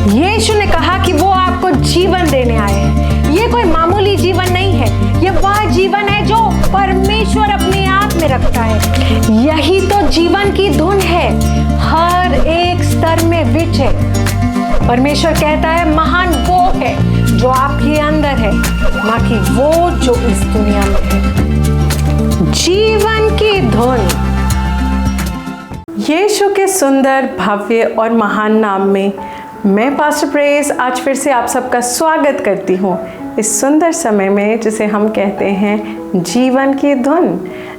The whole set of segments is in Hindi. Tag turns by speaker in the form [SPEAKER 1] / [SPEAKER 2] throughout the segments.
[SPEAKER 1] यीशु ने कहा कि वो आपको जीवन देने आए हैं। ये कोई मामूली जीवन नहीं है, ये वह जीवन है जो परमेश्वर अपने आप में रखता है। यही तो जीवन की धुन है, हर एक स्तर में विजय। परमेश्वर कहता है महान वो है जो आपके अंदर है, ना कि वो जो इस दुनिया में है। जीवन की धुन।
[SPEAKER 2] यीशु के सुंदर, भव्य और महान नाम में मैं पास्टर प्रेस आज फिर से आप सबका स्वागत करती हूँ इस सुंदर समय में जिसे हम कहते हैं जीवन की धुन,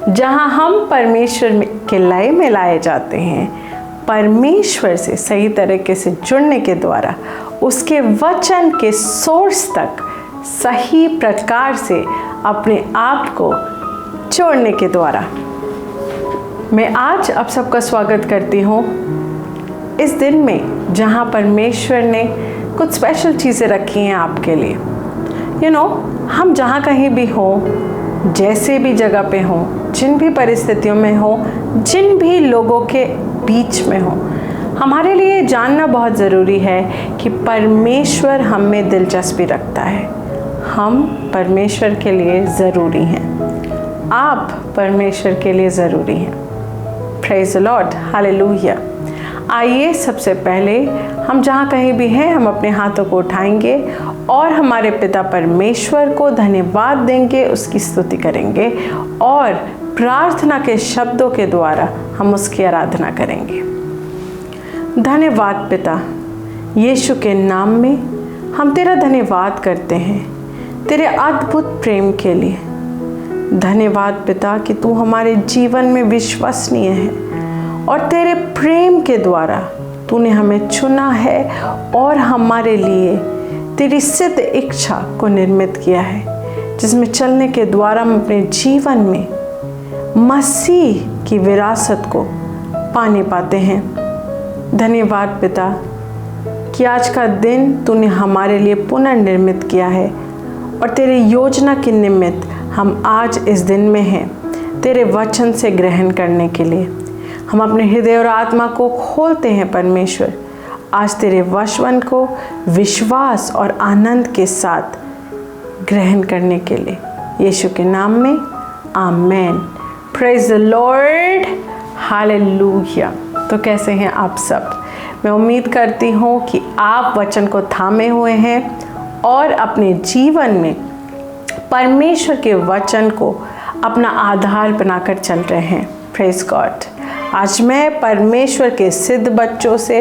[SPEAKER 2] जहाँ हम परमेश्वर के लय में लाए जाते हैं। परमेश्वर से सही तरीके से जुड़ने के द्वारा, उसके वचन के सोर्स तक सही प्रकार से अपने आप को जोड़ने के द्वारा मैं आज आप सबका स्वागत करती हूँ इस दिन में, जहाँ परमेश्वर ने कुछ स्पेशल चीज़ें रखी हैं आपके लिए। हम जहाँ कहीं भी हों, जैसे भी जगह पे हों, जिन भी परिस्थितियों में हों, जिन भी लोगों के बीच में हों, हमारे लिए जानना बहुत ज़रूरी है कि परमेश्वर हम में दिलचस्पी रखता है। हम परमेश्वर के लिए ज़रूरी हैं। आप परमेश्वर के लिए ज़रूरी हैं। Praise the lord, hallelujah. आइए सबसे पहले हम जहाँ कहीं भी हैं, हम अपने हाथों को उठाएंगे और हमारे पिता परमेश्वर को धन्यवाद देंगे, उसकी स्तुति करेंगे और प्रार्थना के शब्दों के द्वारा हम उसकी आराधना करेंगे। धन्यवाद पिता, यीशु के नाम में हम तेरा धन्यवाद करते हैं तेरे अद्भुत प्रेम के लिए। धन्यवाद पिता कि तू हमारे जीवन में विश्वसनीय है और तेरे प्रेम के द्वारा तूने हमें चुना है और हमारे लिए तेरी सिद्ध इच्छा को निर्मित किया है, जिसमें चलने के द्वारा हम अपने जीवन में मसीह की विरासत को पाने पाते हैं। धन्यवाद पिता कि आज का दिन तूने हमारे लिए पुनर्निर्मित किया है और तेरे योजना के निमित्त हम आज इस दिन में हैं तेरे वचन से ग्रहण करने के लिए। हम अपने हृदय और आत्मा को खोलते हैं परमेश्वर, आज तेरे वचन को विश्वास और आनंद के साथ ग्रहण करने के लिए। यीशु के नाम में amen. Praise the lord, hallelujah. तो कैसे हैं आप सब? मैं उम्मीद करती हूँ कि आप वचन को थामे हुए हैं और अपने जीवन में परमेश्वर के वचन को अपना आधार बनाकर चल रहे हैं। Praise God. आज मैं परमेश्वर के सिद्ध बच्चों से,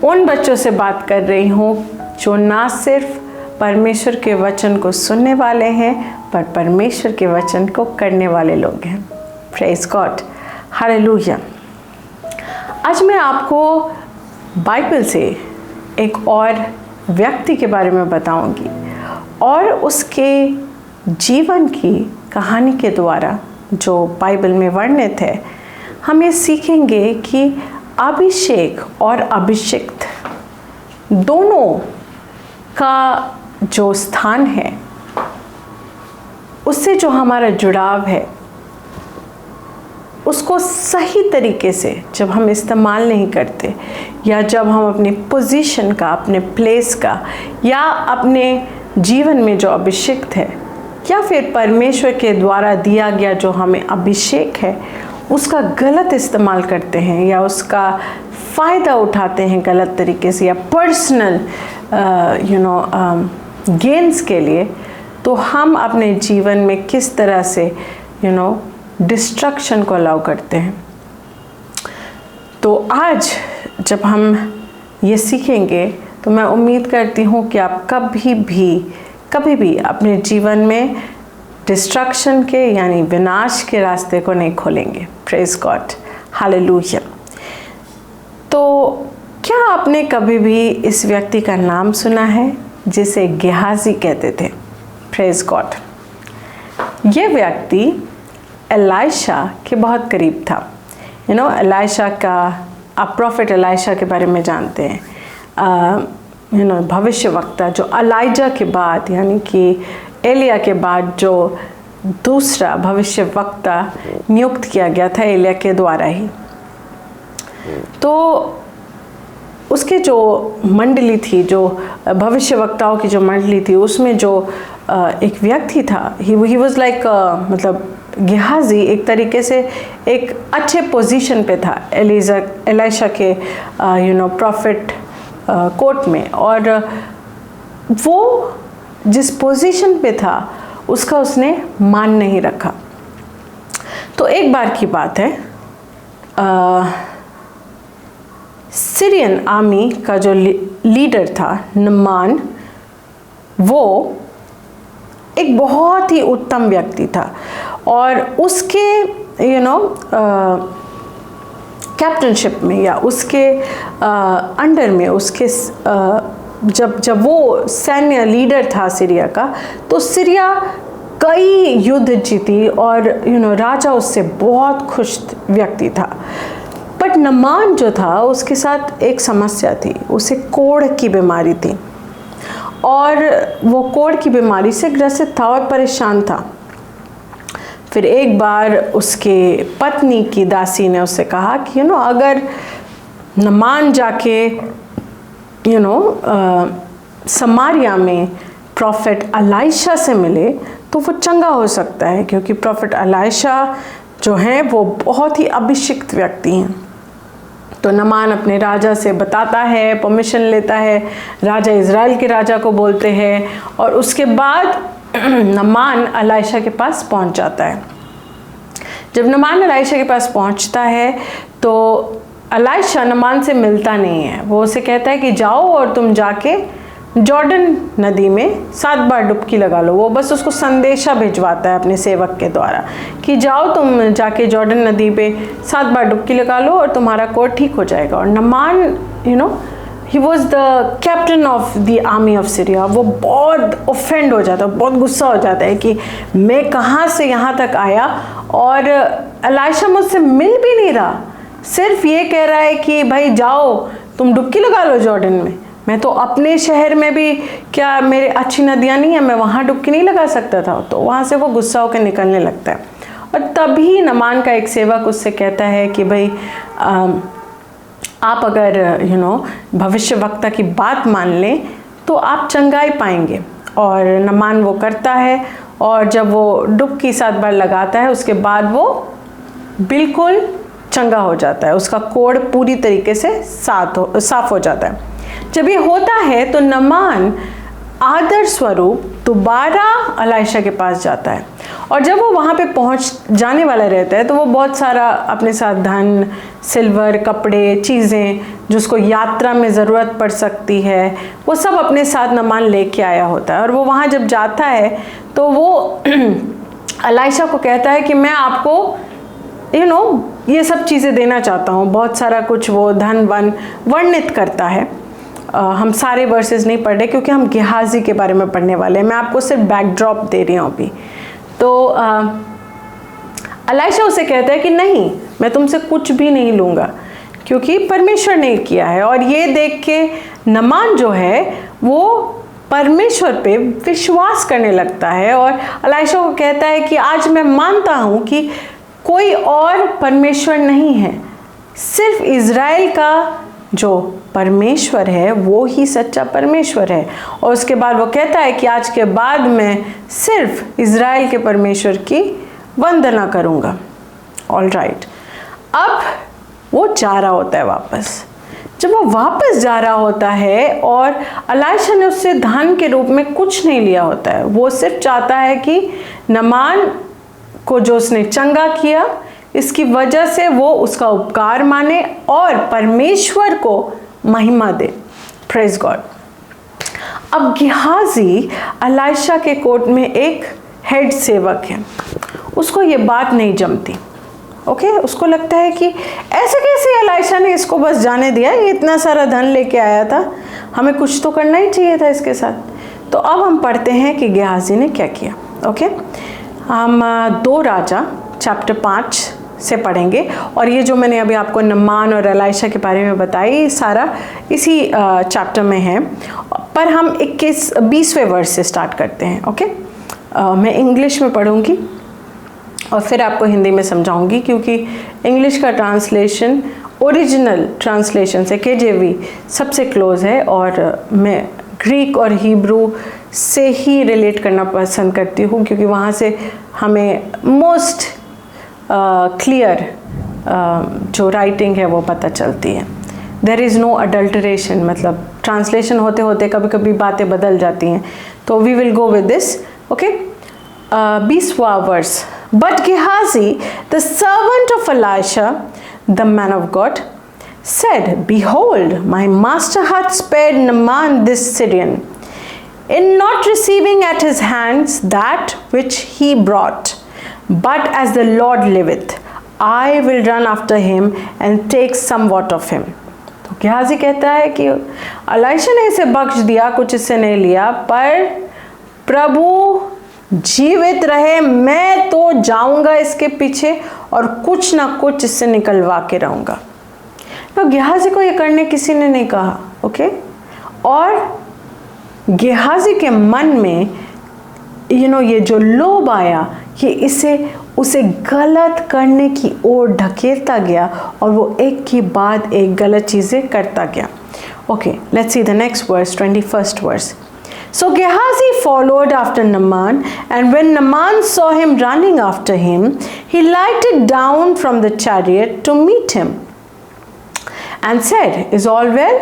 [SPEAKER 2] उन बच्चों से बात कर रही हूँ जो ना सिर्फ परमेश्वर के वचन को सुनने वाले हैं पर परमेश्वर के वचन को करने वाले लोग हैं। Praise God, hallelujah. आज मैं आपको बाइबल से एक और व्यक्ति के बारे में बताऊंगी और उसके जीवन की कहानी के द्वारा जो बाइबल में वर्णित है, हम ये सीखेंगे कि अभिषेक और अभिषिक्त दोनों का जो स्थान है, उससे जो हमारा जुड़ाव है, उसको सही तरीके से जब हम इस्तेमाल नहीं करते या जब हम अपनी पोजीशन का, अपने प्लेस का या अपने जीवन में जो अभिषेक है या फिर परमेश्वर के द्वारा दिया गया जो हमें अभिषेक है, उसका गलत इस्तेमाल करते हैं या उसका फ़ायदा उठाते हैं गलत तरीके से या पर्सनल गेन्स के लिए, तो हम अपने जीवन में किस तरह से डिस्ट्रक्शन को अलाउ करते हैं। तो आज जब हम ये सीखेंगे तो मैं उम्मीद करती हूँ कि आप कभी भी अपने जीवन में डिस्ट्रक्शन के यानी विनाश के रास्ते को नहीं खोलेंगे। Praise God, hallelujah. तो क्या आपने कभी भी इस व्यक्ति का नाम सुना है जिसे गेहाजी कहते थे? Praise God. ये व्यक्ति एलाइशा के बहुत करीब था। एलाइशा का, आप प्रॉफिट एलाइशा के बारे में जानते हैं, भविष्यवक्ता जो एलाइजा के बाद यानी कि एलिया के बाद जो दूसरा भविष्यवक्ता नियुक्त किया गया था एलिया के द्वारा ही। तो उसके जो मंडली थी, जो भविष्यवक्ताओं की जो मंडली थी, उसमें जो एक व्यक्ति था, ही वॉज लाइक मतलब गेहाजी एक तरीके से एक अच्छे पोजीशन पे था एलिशा के प्रॉफिट कोर्ट में, और वो जिस पोजीशन पे था उसका उसने मान नहीं रखा। तो एक बार की बात है, सीरियन आर्मी का जो लीडर था नामान, वो एक बहुत ही उत्तम व्यक्ति था, और उसके कैप्टनशिप में या उसके अंडर में, उसके जब वो सैन्य लीडर था सीरिया का, तो सीरिया कई युद्ध जीती और राजा उससे बहुत खुश व्यक्ति था। बट नामान जो था, उसके साथ एक समस्या थी, उसे कोढ़ की बीमारी थी, और वो कोढ़ की बीमारी से ग्रसित था और परेशान था। फिर एक बार उसके पत्नी की दासी ने उससे कहा कि अगर नामान जाके समारिया में प्रॉफिट एलिशा से मिले तो वो चंगा हो सकता है, क्योंकि प्रॉफिट एलिशा जो हैं वो बहुत ही अभिषिक्त व्यक्ति हैं। तो नामान अपने राजा से बताता है, परमिशन लेता है, राजा इज़राइल के राजा को बोलते हैं, और उसके बाद नामान एलिशा के पास पहुंच जाता है। जब नामान एलिशा के पास पहुंचता है तो एलिशा नामान से मिलता नहीं है। वो उसे कहता है कि जाओ और तुम जाके जॉर्डन नदी में 7 बार डुबकी लगा लो। वो बस उसको संदेशा भिजवाता है अपने सेवक के द्वारा कि जाओ तुम जाके जॉर्डन नदी पे 7 बार डुबकी लगा लो और तुम्हारा कोढ़ ठीक हो जाएगा। और Naaman he was the captain of the army of Syria. वो बहुत ऑफेंड हो जाता है, बहुत गुस्सा हो जाता है कि मैं कहाँ से यहाँ तक आया और एलिशा मुझसे मिल भी नहीं रहा, सिर्फ ये कह रहा है कि भाई जाओ तुम डुबकी लगा लो जॉर्डन में। मैं तो अपने शहर में भी, क्या मेरे अच्छी नदियाँ नहीं है, मैं वहाँ डुबकी नहीं लगा सकता था। तो वहाँ से वो गुस्सा होकर निकलने लगता है। और तभी नामान का एक सेवक उससे कहता है कि भाई आप अगर भविष्यवक्ता की बात मान लें तो आप चंगाई पाएंगे। और नामान वो करता है, और जब वो डुबकी 7 बार लगाता है उसके बाद वो बिल्कुल चंगा हो जाता है, उसका कोढ़ पूरी तरीके से साफ हो जाता है। जब ये होता है तो नामान आदर स्वरूप दोबारा एलिशा के पास जाता है, और जब वो वहाँ पे पहुँच जाने वाला रहता है तो वो बहुत सारा अपने साथ धन, सिल्वर, कपड़े, चीज़ें जिसको यात्रा में ज़रूरत पड़ सकती है, वो सब अपने साथ नामान लेके आया होता है। और वो वहाँ जब जाता है तो वो एलिशा को कहता है कि मैं आपको ये सब चीज़ें देना चाहता हूँ, बहुत सारा कुछ वो धन वन वर्णित करता है। हम सारे वर्सेस नहीं पढ़ रहे क्योंकि हम गेहाजी के बारे में पढ़ने वाले हैं, मैं आपको सिर्फ बैकड्रॉप दे रही हूँ अभी। तो एलिशा उसे कहता है कि नहीं, मैं तुमसे कुछ भी नहीं लूँगा क्योंकि परमेश्वर ने किया है। और ये देख के नामान जो है वो परमेश्वर पे विश्वास करने लगता है, और एलिशा को कहता है कि आज मैं मानता हूँ कि कोई और परमेश्वर नहीं है, सिर्फ इज़राइल का जो परमेश्वर है वो ही सच्चा परमेश्वर है। और उसके बाद वो कहता है कि आज के बाद मैं सिर्फ इज़राइल के परमेश्वर की वंदना करूँगा। ऑल राइट, अब वो जा रहा होता है वापस। जब वो वापस जा रहा होता है और एलिशा ने उससे धन के रूप में कुछ नहीं लिया होता है, वो सिर्फ चाहता है कि नामान को जो उसने चंगा किया इसकी वजह से वो उसका उपकार माने और परमेश्वर को महिमा दे। Praise God. अब गेहाजी एलिशा के कोर्ट में एक हेड सेवक है, उसको ये बात नहीं जमती। ओके, उसको लगता है कि ऐसे कैसे एलिशा ने इसको बस जाने दिया, ये इतना सारा धन लेके आया था, हमें कुछ तो करना ही चाहिए था इसके साथ। तो अब हम पढ़ते हैं कि गेहाजी ने क्या किया। ओके, हम 2 राजा चैप्टर 5 से पढ़ेंगे, और ये जो मैंने अभी आपको नामान और एलिशा के बारे में बताई सारा इसी चैप्टर में है, पर हम 21-20वें वर्स से स्टार्ट करते हैं। ओके, मैं इंग्लिश में पढ़ूंगी और फिर आपको हिंदी में समझाऊंगी, क्योंकि इंग्लिश का ट्रांसलेशन ओरिजिनल ट्रांसलेशन से KJV सबसे क्लोज है, और मैं ग्रीक और हिब्रू से ही रिलेट करना पसंद करती हूँ, क्योंकि वहाँ से हमें मोस्ट क्लियर जो राइटिंग है वो पता चलती है. देयर इज़ नो अडल्टरेशन, मतलब ट्रांसलेशन होते होते कभी कभी बातें बदल जाती हैं. तो we will go with this. Okay, 20वां verse. But Gehazi, the servant of Elisha, the man of God, said, Behold, my master hath spared Naaman this Syrian, in not receiving at his hands that which he brought. But as the Lord liveth, I will run after him and take somewhat of him. तो गेहाजी कहता है कि अलाइशा ने इसे बख्श दिया, कुछ इससे नहीं लिया, पर प्रभु जीवित रहे, मैं तो जाऊंगा इसके पीछे और कुछ ना कुछ इससे निकलवा के रहूंगा. तो गेहाजी को ये करने किसी ने नहीं कहा. ओके, और गेहाजी के मन में ये जो लोभ आया, ये इसे उसे गलत करने की ओर ढकेलता गया, और वो एक की बाद एक गलत चीज़ें करता गया. Okay, let's see the next verse, 21st verse. So Gehazi followed after Naaman, and when Naaman saw him running after him, he lighted down from the chariot to meet him and said, Is all well?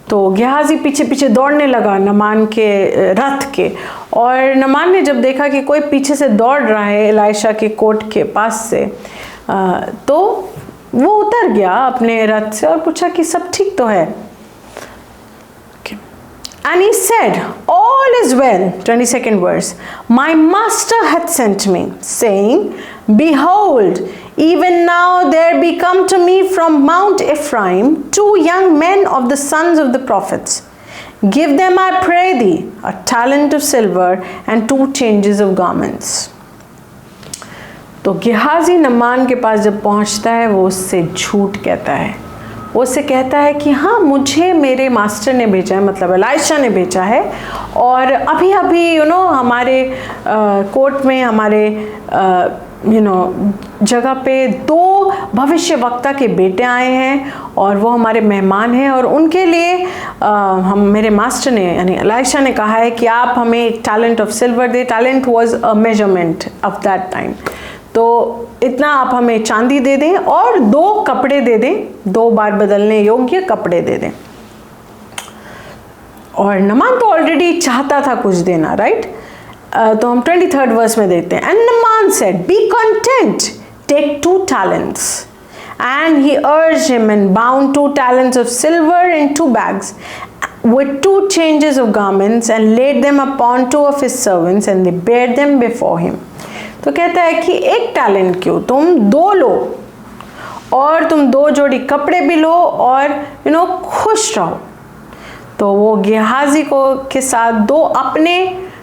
[SPEAKER 2] तो गेहाजी पीछे पीछे दौड़ने लगा नमान के रथ के, और नमान ने जब देखा कि कोई पीछे से दौड़ रहा है एलाइशा के कोट के पास से, तो वो उतर गया अपने रथ से और पूछा कि सब ठीक तो है. And he said, All is well. 22nd verse. My master hath sent me, saying, Behold, even now there be come to me from Mount Ephraim 2 young men of the sons of the prophets. Give them, I pray thee, a talent of silver and 2 changes of garments. तो गेहाजी नमान के पास जब पहुंचता है, वो उससे झूठ कहता है. वो उससे कहता है कि हाँ, मुझे मेरे मास्टर ने भेजा है, मतलब एलाइशा ने भेजा है, और अभी अभी हमारे कोर्ट में हमारे जगह पे 2 भविष्यवक्ता के बेटे आए हैं, और वो हमारे मेहमान हैं, और उनके लिए हम मेरे मास्टर ने यानी एलाइशा ने कहा है कि आप हमें एक talent of silver they. Talent was a measurement of that time. तो इतना आप हमें चांदी दे दें और 2 कपड़े दे दें, 2 बार बदलने योग्य कपड़े दे दें. और नमान तो ऑलरेडी चाहता था कुछ देना, राइट. तो हम 23rd वर्स में देखते हैं. And Naaman said, be content, take 2 talents. And he urged him and bound 2 talents of silver in 2 bags with 2 changes of garments and laid them upon 2 of his servants, and they bare them before him. तो कहता है कि 1 टैलेंट क्यों, तुम 2 लो, और तुम 2 जोड़ी कपड़े भी लो, और खुश रहो. तो वो गेहाजी को के साथ 2 अपने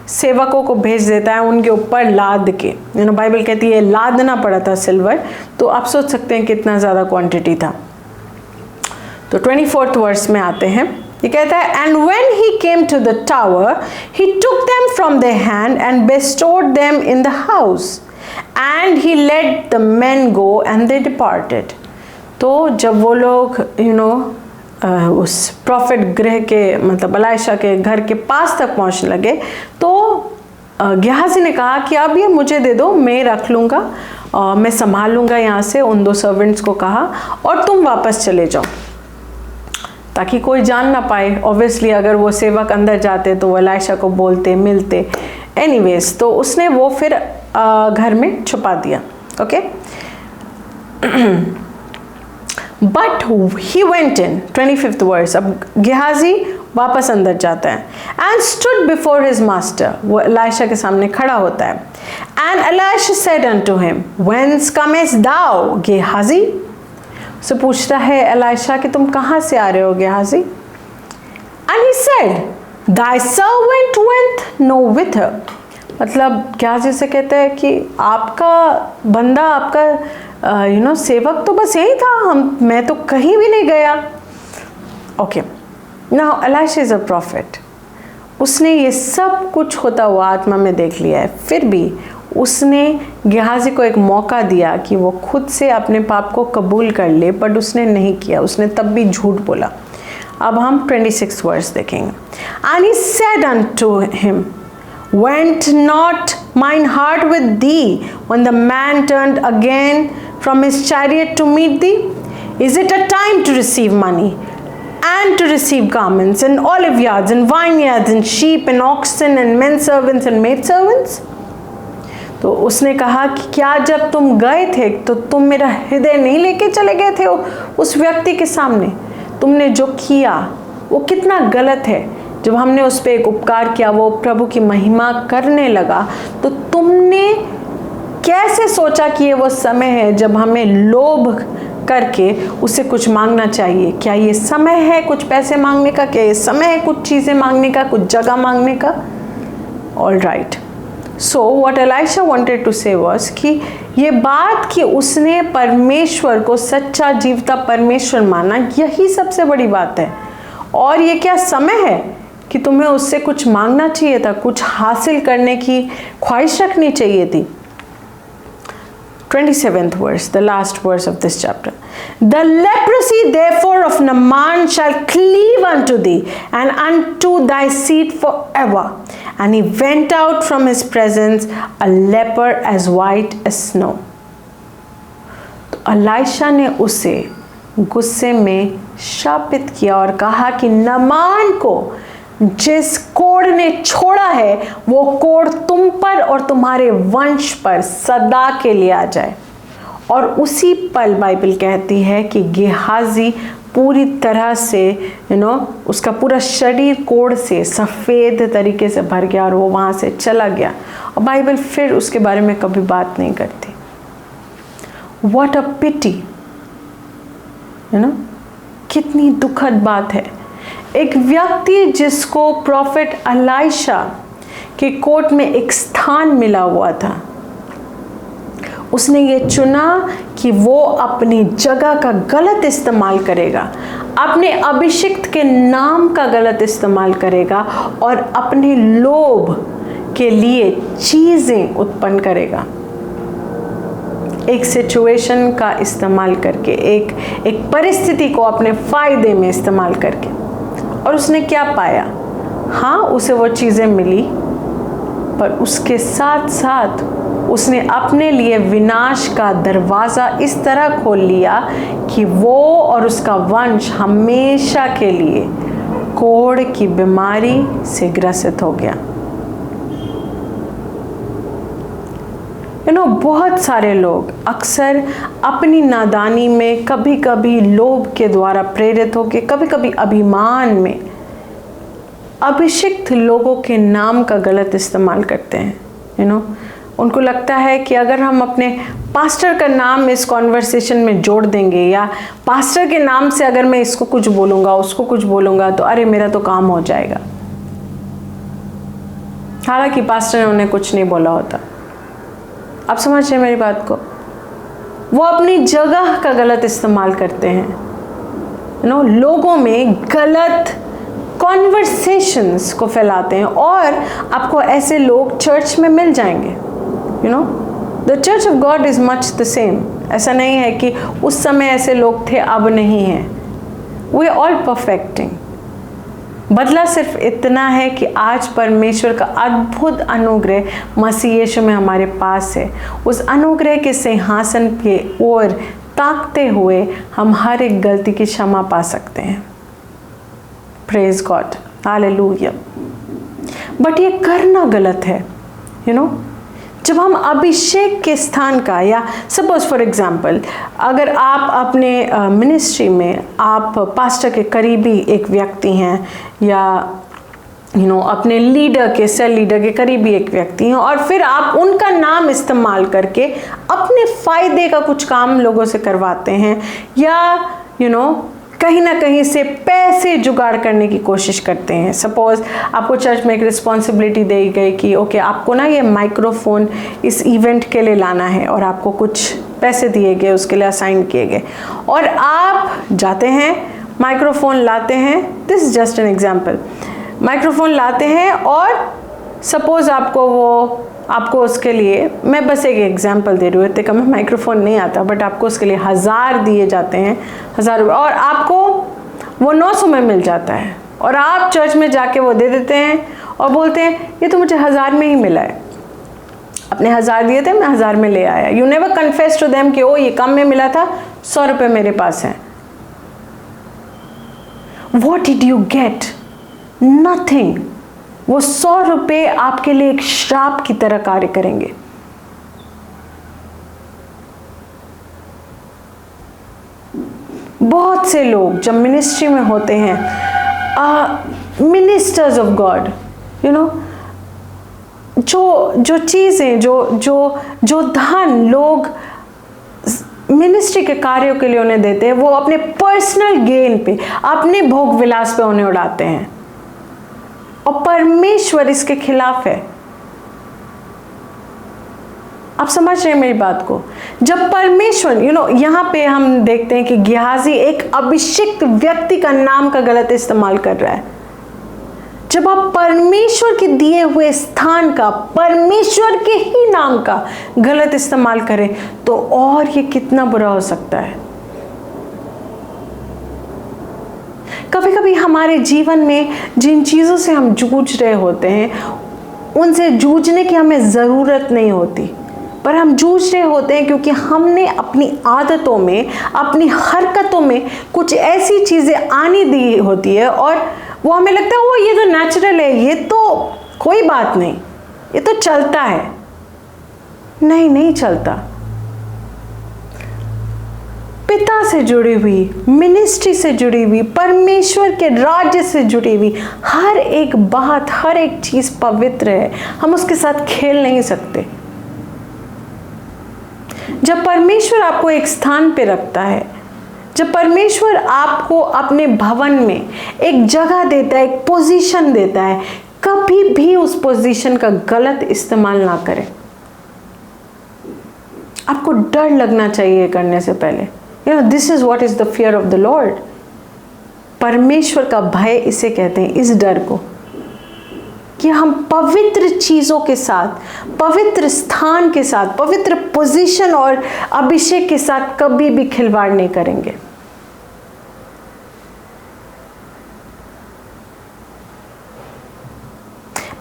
[SPEAKER 2] सेवकों को भेज देता है उनके ऊपर लाद के. बाइबल कहती है लादना पड़ा था सिल्वर, तो आप सोच सकते हैं कितना ज़्यादा क्वांटिटी था. तो 24th वर्स में आते हैं. ये कहता है, and when he came to the tower he took them from their hand and bestowed them in the house and he let the men go and they departed. तो जब वो लोग उस प्रॉफिट गृह के मतलब एलाइशा के घर के पास तक पहुंचने लगे, तो गेहाजी ने कहा कि अब ये मुझे दे दो, मैं रख लूँगा, मैं संभाल लूँगा यहाँ से. उन 2 सर्वेंट्स को कहा, और तुम वापस चले जाओ ताकि कोई जान ना पाए. ऑब्वियसली अगर वो सेवक अंदर जाते तो वो एलाइशा को बोलते, मिलते. एनीवेज, तो उसने वो फिर घर में छुपा दिया. Okay, but he went in. 25th verse. अब गेहाजी वापस अंदर जाता है. And stood before his master, वो एलाइशा के सामने खड़ा होता है. And Elisha said unto him, whence comest thou Gehazi. से पूछता है एलाइशा कि तुम कहाँ से आ रहे हो Gehazi. And he said, thy servant went no with her. मतलब गेहाजी से कहता है कि आपका बंदा, आपका सेवक तो बस यही था, मैं तो कहीं भी नहीं गया. Okay, now Elisha is a profit. उसने ये सब कुछ होता हुआ आत्मा में देख लिया है, फिर भी उसने गेहाजी को एक मौका दिया कि वो खुद से अपने पाप को कबूल कर ले, बट उसने नहीं किया, उसने तब भी झूठ बोला। अब हम 26 वर्स देखेंगे। And he said unto him, Went not mine heart with thee when the man turned again from his chariot to meet thee? Is it a time to receive money, and to receive garments, and olive yards, and vineyards, and sheep, and oxen, and men servants, and maid servants? तो उसने कहा कि क्या जब तुम गए थे तो तुम मेरा हृदय नहीं लेके चले गए थे उस व्यक्ति के सामने? तुमने जो किया वो कितना गलत है। जब हमने उस पर एक उपकार किया, वो प्रभु की महिमा करने लगा, तो तुमने कैसे सोचा कि ये वो समय है जब हमें लोभ करके उससे कुछ मांगना चाहिए? क्या ये समय है कुछ पैसे मांगने का? क्या ये समय है कुछ चीज़ें मांगने का, कुछ जगह मांगने का? All right. So what Elisha wanted to say was कि ये बात कि उसने परमेश्वर को सच्चा जीवता परमेश्वर माना, यही सबसे बड़ी बात है। और ये क्या समय है कि तुम्हें उससे कुछ मांगना चाहिए था, कुछ हासिल करने की ख्वाहिश रखनी चाहिए थी। 27th verse, the last verse of this chapter. The leprosy therefore of Naaman shall cleave unto thee, and unto thy seed forever. And he went out from his presence a leper as white as snow. तो एलाइशा ने उसे गुस्से में शापित किया और कहा कि नामान को जिस कोढ़ ने छोड़ा है वो कोढ़ तुम पर और तुम्हारे वंश पर सदा के लिए आ जाए। और उसी पल बाइबल कहती है कि गेहाजी पूरी तरह से उसका पूरा शरीर कोढ़ से सफ़ेद तरीके से भर गया और वो वहाँ से चला गया। और बाइबल फिर उसके बारे में कभी बात नहीं करती। व्हाट अ पिटी, कितनी दुखद बात है। एक व्यक्ति जिसको प्रॉफिट एलाइशा के कोर्ट में एक स्थान मिला हुआ था, उसने ये चुना कि वो अपनी जगह का गलत इस्तेमाल करेगा, अपने अभिषिक्त के नाम का गलत इस्तेमाल करेगा और अपने लोभ के लिए चीज़ें उत्पन्न करेगा। एक सिचुएशन का इस्तेमाल करके, एक परिस्थिति को अपने फ़ायदे में इस्तेमाल करके। और उसने क्या पाया? हाँ, उसे वो चीज़ें मिली, पर उसके साथ साथ उसने अपने लिए विनाश का दरवाज़ा इस तरह खोल लिया कि वो और उसका वंश हमेशा के लिए कोढ़ की बीमारी से ग्रसित हो गया। बहुत सारे लोग अक्सर अपनी नादानी में, कभी कभी लोभ के द्वारा प्रेरित होकर, कभी कभी अभिमान में अभिषिक्त लोगों के नाम का गलत इस्तेमाल करते हैं। उनको लगता है कि अगर हम अपने पास्टर का नाम इस कॉन्वर्सेशन में जोड़ देंगे, या पास्टर के नाम से अगर मैं इसको कुछ बोलूँगा, उसको कुछ बोलूँगा, तो अरे मेरा तो काम हो जाएगा। हालांकि पास्टर ने उन्हें कुछ नहीं बोला होता। आप समझिए मेरी बात को। वो अपनी जगह का गलत इस्तेमाल करते हैं, लोगों में गलत कॉन्वर्सेशंस को फैलाते हैं। और आपको ऐसे लोग चर्च में मिल जाएंगे। The church of God is much the same. ऐसा नहीं है कि उस समय ऐसे लोग थे, अब नहीं है। We are all perfecting. बदला सिर्फ इतना है कि आज परमेश्वर का अद्भुत अनुग्रह मसीह यीशु में हमारे पास है। उस अनुग्रह के सिंहासन के ओर ताकते हुए हम हर एक गलती की क्षमा पा सकते हैं। Praise God, hallelujah. बट ये करना गलत है। जब हम अभिषेक के स्थान का, या सपोज फॉर एग्जांपल, अगर आप अपने मिनिस्ट्री में आप पास्टर के करीबी एक व्यक्ति हैं, या अपने लीडर के, सेल लीडर के करीबी एक व्यक्ति हैं, और फिर आप उनका नाम इस्तेमाल करके अपने फ़ायदे का कुछ काम लोगों से करवाते हैं, या कहीं ना कहीं से पैसे जुगाड़ करने की कोशिश करते हैं। सपोज आपको चर्च में एक रिस्पॉन्सिबिलिटी दी गई कि ओके, आपको ना ये माइक्रोफोन इस इवेंट के लिए लाना है, और आपको कुछ पैसे दिए गए, उसके लिए असाइन किए गए, और आप जाते हैं, माइक्रोफोन लाते हैं। This is just an example. Microphone लाते हैं और सपोज आपको उसके लिए, मैं बस एक एग्जांपल दे रही हूँ, इतने कम माइक्रोफोन नहीं आता, बट आपको उसके लिए 1000 दिए जाते हैं, 1000 रुपये, और आपको वो 900 में मिल जाता है, और आप चर्च में जाके वो दे देते हैं और बोलते हैं ये तो मुझे 1000 में ही मिला है, अपने 1000 दिए थे, मैं 1000 में ले आया। You never confess to them कि ओ ये कम में मिला था, 100 रुपये मेरे पास हैं। What did you get? Nothing. वो 100 रुपये आपके लिए एक श्राप की तरह कार्य करेंगे। बहुत से लोग जब मिनिस्ट्री में होते हैं, ministers of God, you know, जो चीज़ें, जो धन लोग मिनिस्ट्री के कार्यों के लिए उन्हें देते हैं, वो अपने पर्सनल गेन पे, अपने भोग विलास पे उन्हें उड़ाते हैं, और परमेश्वर इसके खिलाफ है। आप समझ रहे हैं मेरी बात को? जब परमेश्वर, यहाँ पे हम देखते हैं कि गिहाजी एक अभिषिक्त व्यक्ति का नाम का गलत इस्तेमाल कर रहा है। जब आप परमेश्वर के दिए हुए स्थान का, परमेश्वर के ही नाम का गलत इस्तेमाल करें, तो और ये कितना बुरा हो सकता है। कभी कभी हमारे जीवन में जिन चीज़ों से हम जूझ रहे होते हैं, उनसे जूझने की हमें ज़रूरत नहीं होती, पर हम जूझ रहे होते हैं क्योंकि हमने अपनी आदतों में, अपनी हरकतों में कुछ ऐसी चीज़ें आनी दी होती है, और वो हमें लगता है वो ये तो नेचुरल है, ये तो कोई बात नहीं, ये तो चलता है। नहीं चलता। पिता से जुड़ी हुई, मिनिस्ट्री से जुड़ी हुई, परमेश्वर के राज्य से जुड़ी हुई हर एक बात, हर एक चीज़ पवित्र है, हम उसके साथ खेल नहीं सकते। जब परमेश्वर आपको एक स्थान पे रखता है, जब परमेश्वर आपको अपने भवन में एक जगह देता है, एक पोजीशन देता है, कभी भी उस पोजीशन का गलत इस्तेमाल ना करें। आपको डर लगना चाहिए करने से पहले। This is what is the fear of the Lord. परमेश्वर का भय इसे कहते हैं, इस डर को, कि हम पवित्र चीज़ों के साथ, पवित्र स्थान के साथ, पवित्र पोजीशन और अभिषेक के साथ कभी भी खिलवाड़ नहीं करेंगे।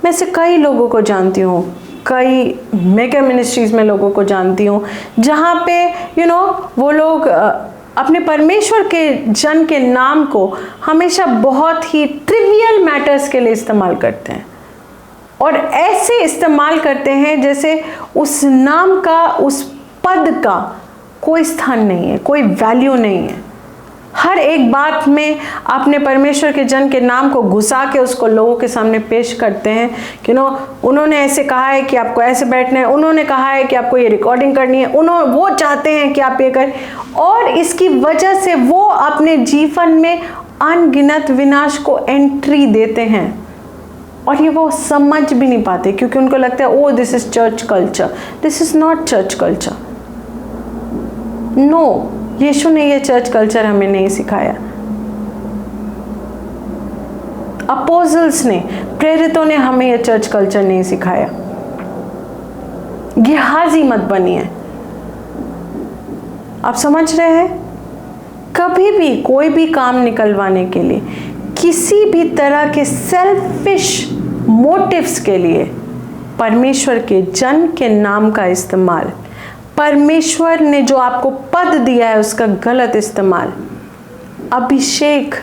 [SPEAKER 2] मैं से कई लोगों को जानती हूँ, कई मेगा मिनिस्ट्रीज में लोगों को जानती हूँ, जहाँ पे वो लोग अपने परमेश्वर के जन के नाम को हमेशा बहुत ही ट्रिवियल मैटर्स के लिए इस्तेमाल करते हैं, और ऐसे इस्तेमाल करते हैं जैसे उस नाम का, उस पद का कोई स्थान नहीं है, कोई वैल्यू नहीं है। हर एक बात में अपने परमेश्वर के जन के नाम को घुसा के उसको लोगों के सामने पेश करते हैं कि उन्होंने ऐसे कहा है कि आपको ऐसे बैठना है, उन्होंने कहा है कि आपको ये रिकॉर्डिंग करनी है, वो चाहते हैं कि आप ये करें, और इसकी वजह से वो अपने जीवन में अनगिनत विनाश को एंट्री देते हैं, और ये वो समझ भी नहीं पाते, क्योंकि उनको लगता है oh this is church culture. This is not church culture. No, यीशु ने ये चर्च कल्चर हमें नहीं सिखाया। अपोजल्स ने, प्रेरितों ने हमें ये चर्च कल्चर नहीं सिखाया। गिहाजी मत बनिए। आप समझ रहे हैं? कभी भी कोई भी काम निकलवाने के लिए, किसी भी तरह के सेल्फिश मोटिव्स के लिए परमेश्वर के जन के नाम का इस्तेमाल, परमेश्वर ने जो आपको पद दिया है उसका गलत इस्तेमाल, अभिषेक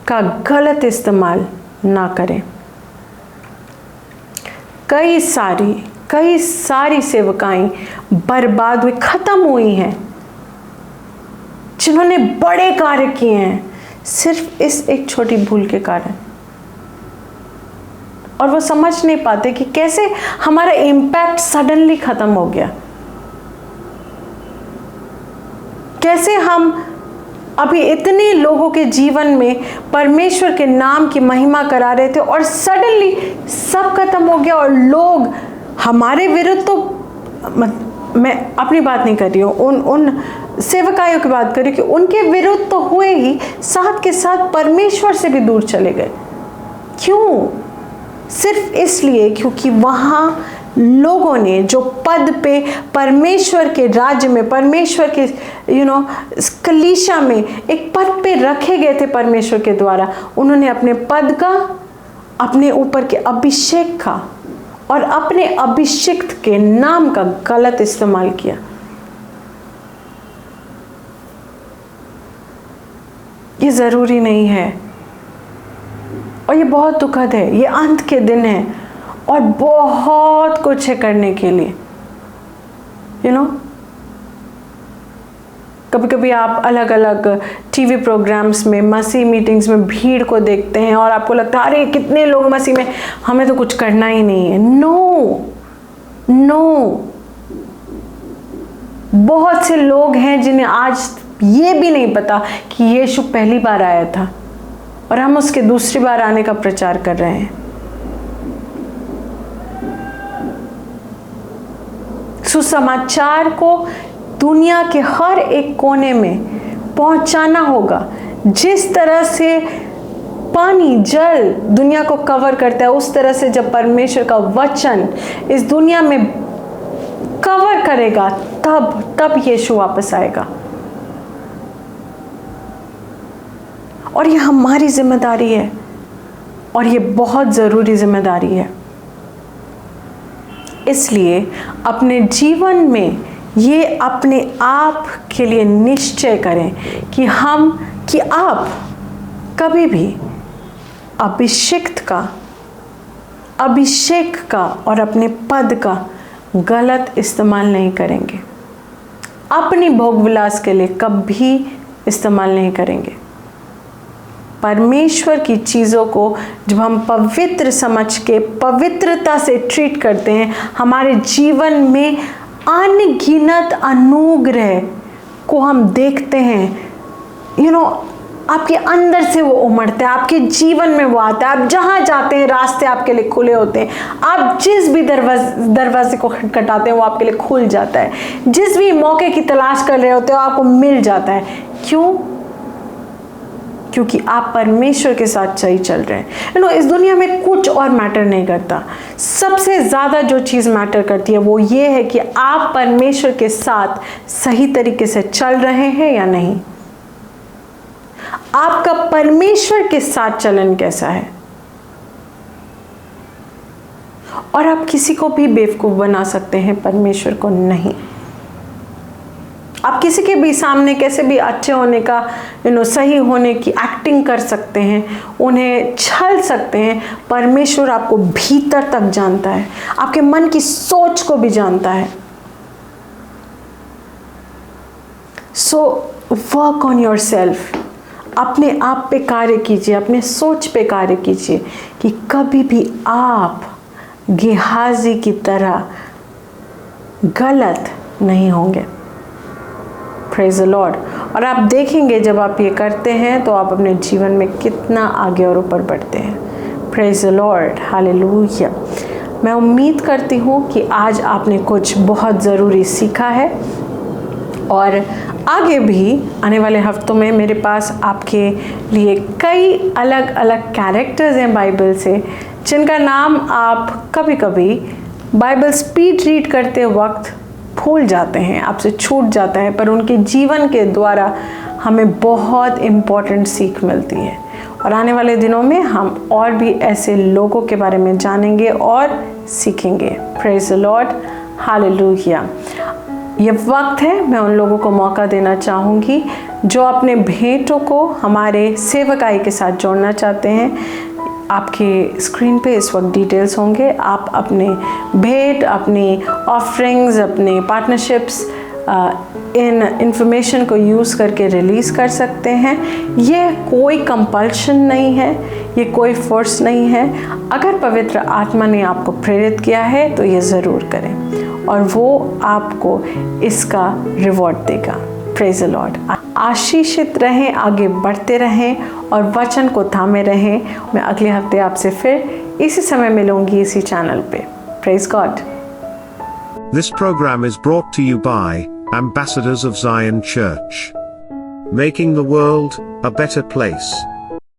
[SPEAKER 2] का गलत इस्तेमाल ना करें। कई सारी सेवकाएं बर्बाद हुई, खत्म हुई हैं, जिन्होंने बड़े कार्य किए हैं सिर्फ इस एक छोटी भूल के कारण, और वो समझ नहीं पाते कि कैसे हमारा इम्पैक्ट सडनली खत्म हो गया, कैसे हम अभी इतने लोगों के जीवन में परमेश्वर के नाम की महिमा करा रहे थे और सडनली सब खत्म हो गया, और लोग हमारे विरुद्ध, तो मैं अपनी बात नहीं कर रही हूँ, उन सेवकायों की बात कर रही हूँ कि उनके विरुद्ध तो हुए ही, साथ के साथ परमेश्वर से भी दूर चले गए। क्यों? सिर्फ इसलिए क्योंकि वहाँ लोगों ने जो पद पे परमेश्वर के राज्य में, परमेश्वर के कलीसिया में एक पद पे रखे गए थे परमेश्वर के द्वारा, उन्होंने अपने पद का, अपने ऊपर के अभिषेक का और अपने अभिषिक्त के नाम का गलत इस्तेमाल किया। ये जरूरी नहीं है और ये बहुत दुखद है। ये अंत के दिन है और बहुत कुछ है करने के लिए। कभी कभी आप अलग अलग टीवी प्रोग्राम्स में, मसीह मीटिंग्स में भीड़ को देखते हैं और आपको लगता है अरे कितने लोग मसीह में, हमें तो कुछ करना ही नहीं है। नो, बहुत से लोग हैं जिन्हें आज ये भी नहीं पता कि यीशु पहली बार आया था और हम उसके दूसरी बार आने का प्रचार कर रहे हैं। सुसमाचार को दुनिया के हर एक कोने में पहुंचाना होगा। जिस तरह से पानी, जल दुनिया को कवर करता है, उस तरह से जब परमेश्वर का वचन इस दुनिया में कवर करेगा तब यीशु वापस आएगा। और ये हमारी जिम्मेदारी है और ये बहुत ज़रूरी जिम्मेदारी है। इसलिए अपने जीवन में ये अपने आप के लिए निश्चय करें कि आप कभी भी अभिषेक का और अपने पद का गलत इस्तेमाल नहीं करेंगे। अपनी भोग विलास के लिए कभी इस्तेमाल नहीं करेंगे। परमेश्वर की चीज़ों को जब हम पवित्र समझ के पवित्रता से ट्रीट करते हैं, हमारे जीवन में अनगिनत अनुग्रह को हम देखते हैं। आपके अंदर से वो उमड़ता है, आपके जीवन में वो आता है। आप जहाँ जाते हैं रास्ते आपके लिए खुले होते हैं। आप जिस भी दरवाजे को खटखटाते हैं वो आपके लिए खुल जाता है। जिस भी मौके की तलाश कर रहे होते हो आपको मिल जाता है। क्यों? क्योंकि आप परमेश्वर के साथ सही चल रहे हैं। इस दुनिया में कुछ और मैटर नहीं करता। सबसे ज़्यादा जो चीज़ मैटर करती है वो ये है कि आप परमेश्वर के साथ सही तरीके से चल रहे हैं या नहीं। आपका परमेश्वर के साथ चलन कैसा है। और आप किसी को भी बेवकूफ़ बना सकते हैं, परमेश्वर को नहीं। आप किसी के भी सामने कैसे भी अच्छे होने का, सही होने की एक्टिंग कर सकते हैं, उन्हें छल सकते हैं। परमेश्वर आपको भीतर तक जानता है, आपके मन की सोच को भी जानता है। So work on your self. अपने आप पे कार्य कीजिए, अपने सोच पे कार्य कीजिए कि कभी भी आप गेहाजी की तरह गलत नहीं होंगे। Praise the Lord. और आप देखेंगे जब आप ये करते हैं तो आप अपने जीवन में कितना आगे और ऊपर बढ़ते हैं। Praise the lord, hallelujah. मैं उम्मीद करती हूँ कि आज आपने कुछ बहुत ज़रूरी सीखा है और आगे भी आने वाले हफ्तों में मेरे पास आपके लिए कई अलग अलग कैरेक्टर्स हैं बाइबल से, जिनका नाम आप कभी कभी बाइबल स्पीड रीड करते वक्त भूल जाते हैं, आपसे छूट जाता है, पर उनके जीवन के द्वारा हमें बहुत इम्पोर्टेंट सीख मिलती है। और आने वाले दिनों में हम और भी ऐसे लोगों के बारे में जानेंगे और सीखेंगे। Praise the lord, hallelujah. ये वक्त है, मैं उन लोगों को मौका देना चाहूँगी जो अपने भेंटों को हमारे सेवकाई के साथ जोड़ना चाहते हैं। आपके स्क्रीन पे इस वक्त डिटेल्स होंगे। आप अपने भेंट, अपनी ऑफरिंग्स, अपने पार्टनरशिप्स इन इंफॉर्मेशन को यूज़ करके रिलीज़ कर सकते हैं। ये कोई कंपल्शन नहीं है, ये कोई फोर्स नहीं है। अगर पवित्र आत्मा ने आपको प्रेरित किया है तो ये ज़रूर करें और वो आपको इसका रिवॉर्ड देगा। Praise the Lord. आशीषित रहें, आगे बढ़ते रहें और वचन को थामे रहें। मैं अगले हफ्ते आपसे फिर इसी समय मिलूंगी इसी चैनल पे। Praise God.
[SPEAKER 3] This program is brought to you by Ambassadors of Zion Church, making the world a better place.